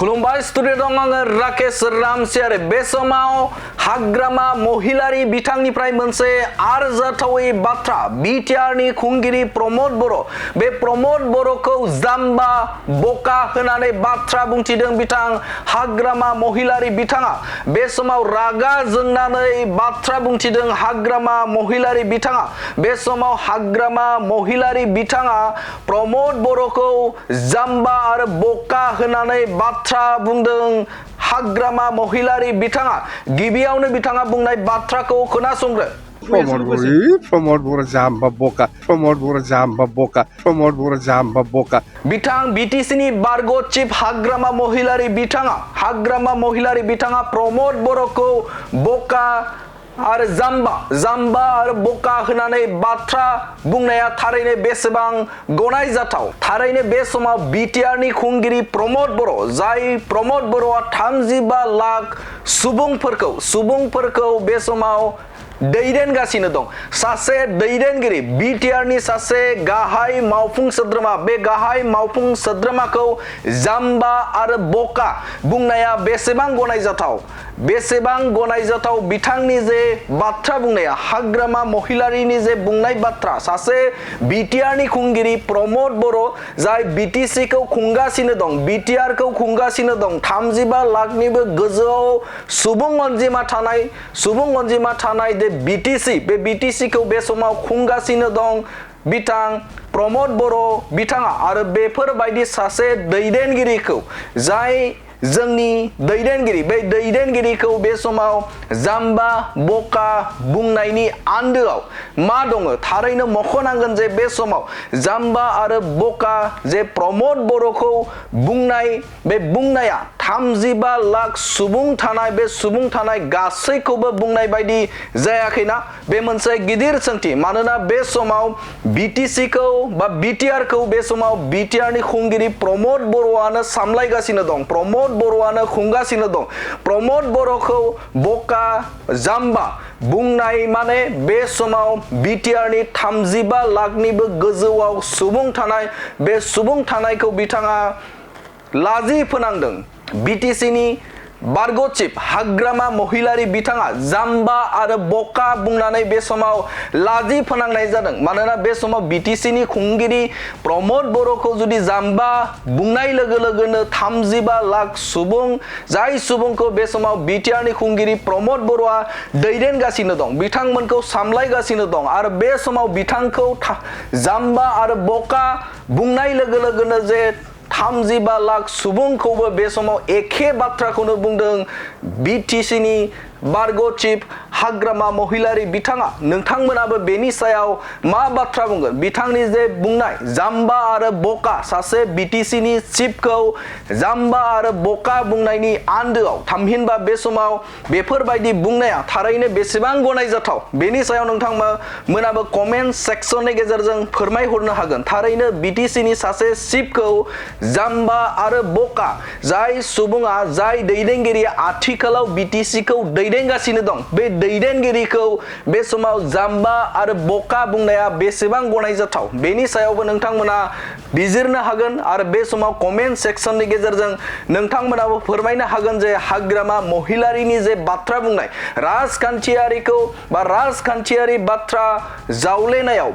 खुलुमबाय स्टुडिअ दं आङो राकेश रामसियारि बे समाव हाग्रामा महिलारि बिथांनिफ्राय मोनसे आरजाथावै बाथ्रा बिटिआरनि खुंगिरि प्रमद बर' बे प्रमद बर'खौ जाम्बा बका होनानै बाथ्रा बुंथिदों बिथां हाग्रामा महिलारि बिथाङा बे समाव रागा जोंनानै बाथ्रा बुंथिदों हाग्रामा महिलारि बिथाङा बे समाव हाग्रामा महिलारि बिथाङा प्रमद बर'खौ जाम्बा आरो बका होनानै बाथ्रा बुंदों हाग्रामा महिलारि बिथाङा गिबियावनो बिथाङा बुंनाय बाथ्राखौ खोनासंग्रो Promote Bora Jamba Boka, Promote Bora Jamba Boka, Promote Bora Jamba Boka. बिथां बिटिसिनि बारग' चिफ हाग्रामा महिलारि बिथाङा प्रमद बर'खौ बका आरो जाम्बा आरो बका होनानै बाथ्रा बुंनाया थारैनो बेसेबां गनायजाथाव थारैनो बे समाव बिटिआरनि खुंगिरि प्रमद बर' जाय प्रमद बर'आ 35 लाख सुबुंफोरखौ बे समाव दैदेनगासिनो दं सासे दैदेनगिरि बिटिआरनि सासे गाहाय मावफुं सोद्रोमा बे गाहाय मावफुं सोद्रोमाखौ जाम्बा आरो बका बुंनाया बेसेबां गनायजाथाव बिथांनि जे बाथ्रा बुंनाया हाग्रामा महिलारिनि जे बुंनाय बाथ्रा सासे बिटिआरनि खुंगिरि प्रमद बर' जाय बिटिसिखौ खुंगासिनो दं बिटिआरखौ खुंगासिनो दं 35 लाखनिबो गोजौआव सुबुं अनजिमा थानाय जे बिटिसिखौ बे समाव खुंगासिनो दं बिथां प्रमद बर' बिथाङा आरो बेफोरबायदि सासे दैदेनगिरिखौ जाय जोंनि दैदेनगिरिखौ बे समाव जाम्बा बका बुंनायनि आन्दोआव मा दङ थारैनो मख'नांगोन जे बे समाव जाम्बा आरो बका जे प्रमद बर'खौ बुंनाया 35 लाख सुबुं थानाय गासैखौबो बुंनाय बायदि जायाखैना बे मोनसे गिदिर सोंथि मानोना बे समाव बिटिसिखौ बा बिटिआरखौ बे समाव बिटिआरनि खुंगिरि प्रमद बर'आनो सामलायगासिनो दं प्रमद बर'आनो खुंगासिनो दं प्रमद बर'खौ बका जाम्बा बुंनाय माने बे समाव बिटिआरनि 35 लाखनिबो गोजौआव सुबुं थानाय बे सुबुं थानायखौ बिथाङा लाजि फोनांदों बिटिसिनि बारग' चिफ हाग्रामा महिलारि बिथाङा जाम्बा आरो बका बुंनानै बे समाव लाजि फोनांनाय जादों मानोना बे समाव बिटिसिनि खुंगिरि प्रमद बर'खौ जुदि जाम्बा बुंनाय लोगो लोगोनो 35 लाख जाय सुबुंखौ बे समाव बिटिआरनि खुंगिरि प्रमद बर'आ दैदेनगासिनो दं बिथांमोनखौ सामलायगासिनो दं आरो बे समाव बिथांखौ जाम्बा आरो बका बुंनाय लोगो लोगोनो जे 35 लाख सुबुंखौबो बे समाव एखे बाथ्राखौनो बुंदों बिटिसिनि बारग' चिफ हाग्रामा महिलारि बिथाङा नोंथांमोनाबो बेनि सायाव मा बाथ्रा बुंगोन बिथांनि जे बुंनाय जाम्बा आरो बका सासे बिटिसिनि चिफखौ जाम्बा आरो बका बुंनायनि आन्दोआव थामहिनबा बे समाव बेफोरबायदि बुंनाया थारैनो बेसेबां गनायजाथाव बेनि सायाव नोंथांमोनाबो कमेन्ट सेक्सननि गेजेरजों फोरमायहरनो हागोन थारैनो बिटिसिनि सासे चिफखौ जाम्बा आरो बका जाय दैदेनगिरिया आथिखालाव बिटिसिखौ दैदेनगासिनो दं बे दैदेनगिरिखौ बे समाव जाम्बा आरो बका बुंनाया बेसेबां गनायजाथाव बेनि सायावबो नोंथांमोना बिजिरनो हागोन आरो बे समाव कमेन्ट सेक्सननि गेजेरजों नोंथांमोनाबो फोरमायनो हागोन जे हाग्रामा महिलारिनि जे बाथ्रा बुंनाय राजखान्थियारिखौ बा राजखान्थियारि बाथ्रा जावलेनायाव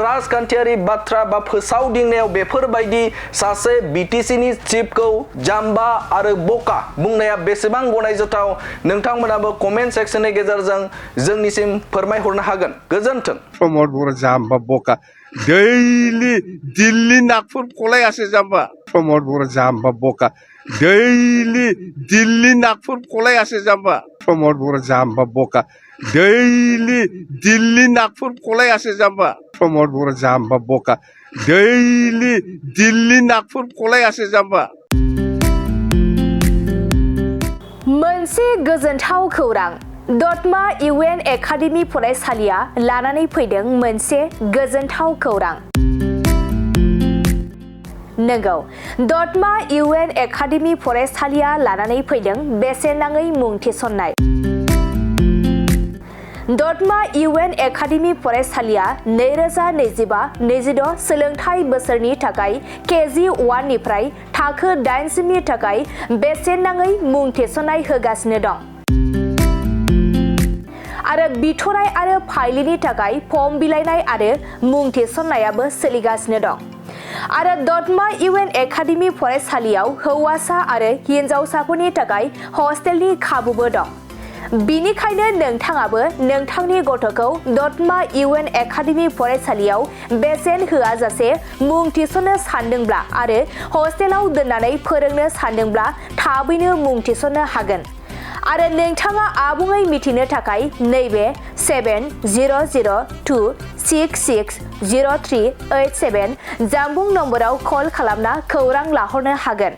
राजखान्थियारि बाथ्रा बा फोसावदिंनायाव बेफोरबायदि सासे बिटिसिनि चिफखौ जाम्बा आरो बका बुंनाया बेसेबां गनायजाथाव नोंथांमोनाबो कमेन्ट सेक्सननि गेजेरजों जोंनिसिम फोरमायहरनो हागोन गोजोन्थों Promote Bora Jamba Boka. Dilli Nagpur Kolay Jamba. Promote Bora Jamba Boka. Dilli Nagpur Kolay Jamba. Promote Bora Jamba Boka. Dilli Nagpur Kolay Jamba. Promote Bora Jamba Boka. Dilli Nagpur Kolay Jamba. मोनसे गोजोनथाव खौरां दतमा इउएन academy फरायसालिया लानानै फैदों मोनसे गोजोनथाव खौरां नंगौ दतमा इउएन एकाडेमि फरायसालिया लानानै फैदों बेसेन नाङै मुं थिसननाय दतमा UN एकाडेमि फरायसालिया 2025-26 सोलोंथाइ बोसोरनि थाखाय KG 1 निफ्राय थाखो 8 सिमनि थाखाय बेसेन नाङै मुं थिसननाय होगासिनो दं। आरो बिथराय आरो फाइलिनि थाखाय फर्म बिलाइनाय आरो मुं थिसननायाबो सोलिगासिनो दं। आरो दतमा UN एकाडेमि फरायसालियाव हौवासा आरो हिनजावसाफोरनि थाखाय हस्टेलनि खाबुबो दं। बिनिखायनो नोंथाङाबो नोंथांनि गथ'खौ दतमा UN एकाडेमि फरायसालियाव बेसेन होआजासे मुं थिसननो सानदोंब्ला आरो हस्टेलाव दोननानै फोरोंनो सानदोंब्ला थाबैनो मुं थिसननो हागोन। आरो नोंथाङा आबुङै मिथिनो थाखाय नैबे 7002660387 जानबुं नम्बराव कल खालामना खौरां लाहरनो हागोन।